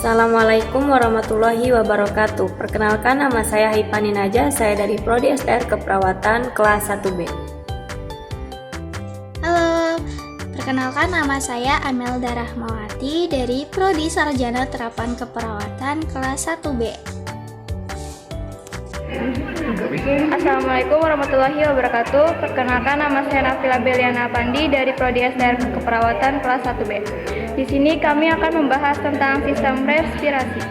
Assalamualaikum warahmatullahi wabarakatuh. Perkenalkan, nama saya Haipani Najah, saya dari Prodi SDR Keperawatan kelas 1B. Halo, perkenalkan nama saya Amelda Rahmawati dari Prodi Sarjana Terapan Keperawatan kelas 1B. Assalamualaikum warahmatullahi wabarakatuh. Perkenalkan, nama saya Nafila Beliana Pandi dari Prodi SDR Keperawatan kelas 1B. Di sini kami akan membahas tentang sistem respirasi.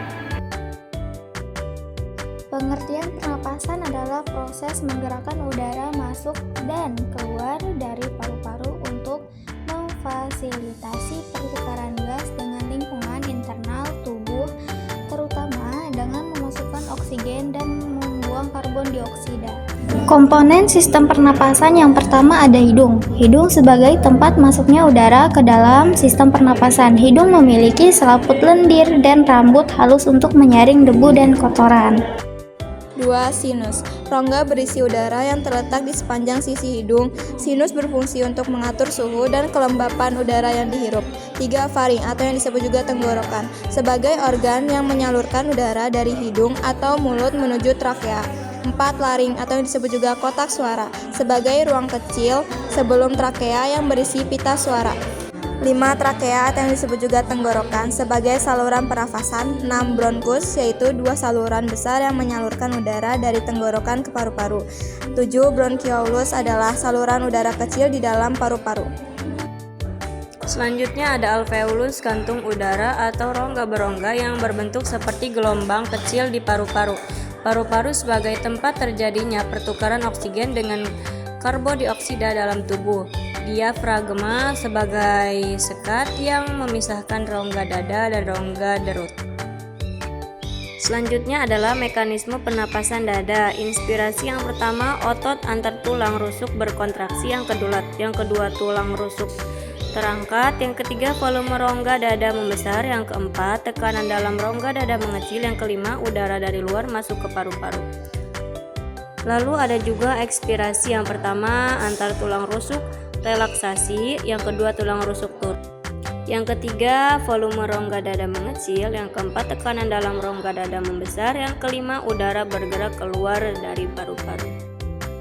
Pengertian pernapasan adalah proses menggerakkan udara masuk dan keluar dari paru-paru untuk memfasilitasi pertukaran gas dengan lingkungan internal tubuh, terutama dengan memasukkan oksigen dan membuang karbon dioksida. Komponen sistem pernapasan yang pertama ada hidung. Hidung sebagai tempat masuknya udara ke dalam sistem pernapasan. Hidung memiliki selaput lendir dan rambut halus untuk menyaring debu dan kotoran. 2. Sinus. Rongga berisi udara yang terletak di sepanjang sisi hidung. Sinus berfungsi untuk mengatur suhu dan kelembapan udara yang dihirup. 3. Faring atau yang disebut juga tenggorokan, sebagai organ yang menyalurkan udara dari hidung atau mulut menuju trakea. 4. Laring atau yang disebut juga kotak suara, sebagai ruang kecil sebelum trakea yang berisi pita suara. 5. Trakea atau yang disebut juga tenggorokan, sebagai saluran pernafasan. 6. Bronkus, yaitu dua saluran besar yang menyalurkan udara dari tenggorokan ke paru-paru. 7. Bronchioulus adalah saluran udara kecil di dalam paru-paru. Selanjutnya ada alveolus, kantung udara atau rongga berongga yang berbentuk seperti gelombang kecil di paru-paru. Paru-paru sebagai tempat terjadinya pertukaran oksigen dengan karbon dioksida dalam tubuh. Diafragma sebagai sekat yang memisahkan rongga dada dan rongga derut. Selanjutnya adalah mekanisme pernapasan dada. Inspirasi yang pertama, otot antar tulang rusuk berkontraksi, yang kedua tulang rusuk terangkat, yang ketiga volume rongga dada membesar, yang keempat tekanan dalam rongga dada mengecil, yang kelima udara dari luar masuk ke paru-paru. Lalu ada juga ekspirasi, yang pertama antar tulang rusuk relaksasi, yang kedua tulang rusuk turun, yang ketiga volume rongga dada mengecil, yang keempat tekanan dalam rongga dada membesar, yang kelima udara bergerak keluar dari paru-paru.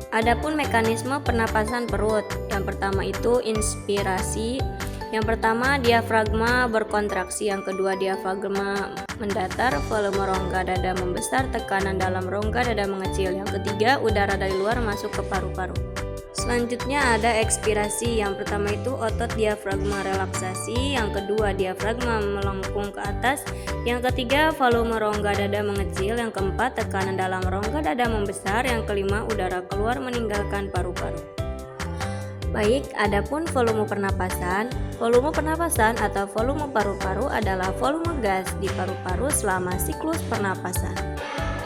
Adapun mekanisme pernapasan perut, yang pertama itu inspirasi, yang pertama diafragma berkontraksi, yang kedua diafragma mendatar, volume rongga dada membesar, tekanan dalam rongga dada mengecil, yang ketiga udara dari luar masuk ke paru-paru. Selanjutnya ada ekspirasi, yang pertama itu otot diafragma relaksasi, yang kedua diafragma melengkung ke atas, yang ketiga volume rongga dada mengecil, yang keempat tekanan dalam rongga dada membesar, yang kelima udara keluar meninggalkan paru-paru. Baik, adapun volume pernapasan. Volume pernapasan atau volume paru-paru adalah volume gas di paru-paru selama siklus pernapasan.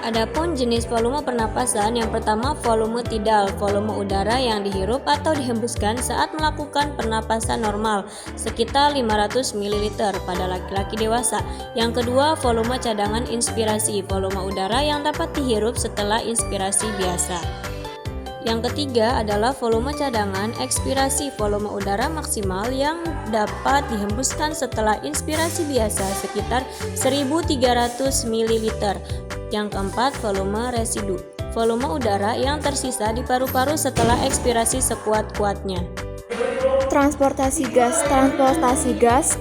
Adapun jenis volume pernapasan, yang pertama volume tidal, volume udara yang dihirup atau dihembuskan saat melakukan pernapasan normal, sekitar 500 ml pada laki-laki dewasa. Yang kedua volume cadangan inspirasi, volume udara yang dapat dihirup setelah inspirasi biasa. Yang ketiga adalah volume cadangan ekspirasi, volume udara maksimal yang dapat dihembuskan setelah inspirasi biasa, sekitar 1300 ml. Yang keempat, volume residu, volume udara yang tersisa di paru-paru setelah ekspirasi sekuat-kuatnya. Transportasi gas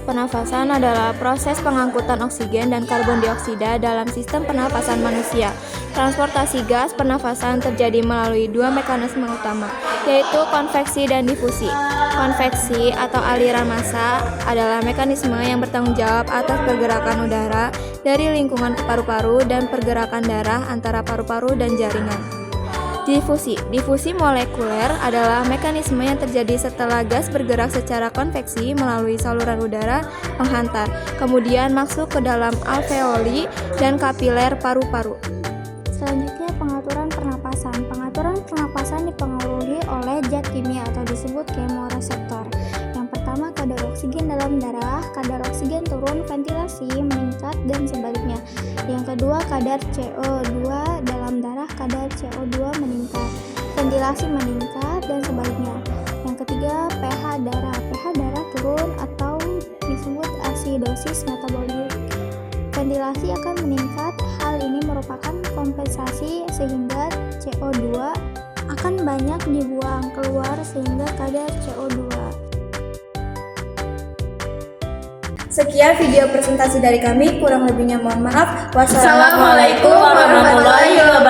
pernafasan adalah proses pengangkutan oksigen dan karbon dioksida dalam sistem pernafasan manusia. Transportasi gas pernafasan terjadi melalui dua mekanisme utama, yaitu konveksi dan difusi. Konveksi atau aliran massa adalah mekanisme yang bertanggung jawab atas pergerakan udara dari lingkungan ke paru-paru dan pergerakan darah antara paru-paru dan jaringan. Difusi molekuler adalah mekanisme yang terjadi setelah gas bergerak secara konveksi melalui saluran udara penghantar, kemudian masuk ke dalam alveoli dan kapiler paru-paru. Selanjutnya pengaturan pernapasan. Pengaturan pernapasan dipengaruhi oleh zat kimia atau disebut kemoreseptor. Yang pertama kadar oksigen dalam darah, kadar oksigen turun, ventilasi meningkat dan sebaliknya. Yang kedua kadar CO2 dalam darah, kadar CO2 meningkat, ventilasi meningkat dan sebaliknya. Yang ketiga pH darah turun atau disebut asidosis metabolik. ventilasi akan meningkat. Hal ini merupakan kompensasi sehingga CO2 akan banyak dibuang keluar sehingga kadar CO2. Sekian video presentasi dari kami, kurang lebihnya mohon maaf. Assalamualaikum warahmatullahi wabarakatuh.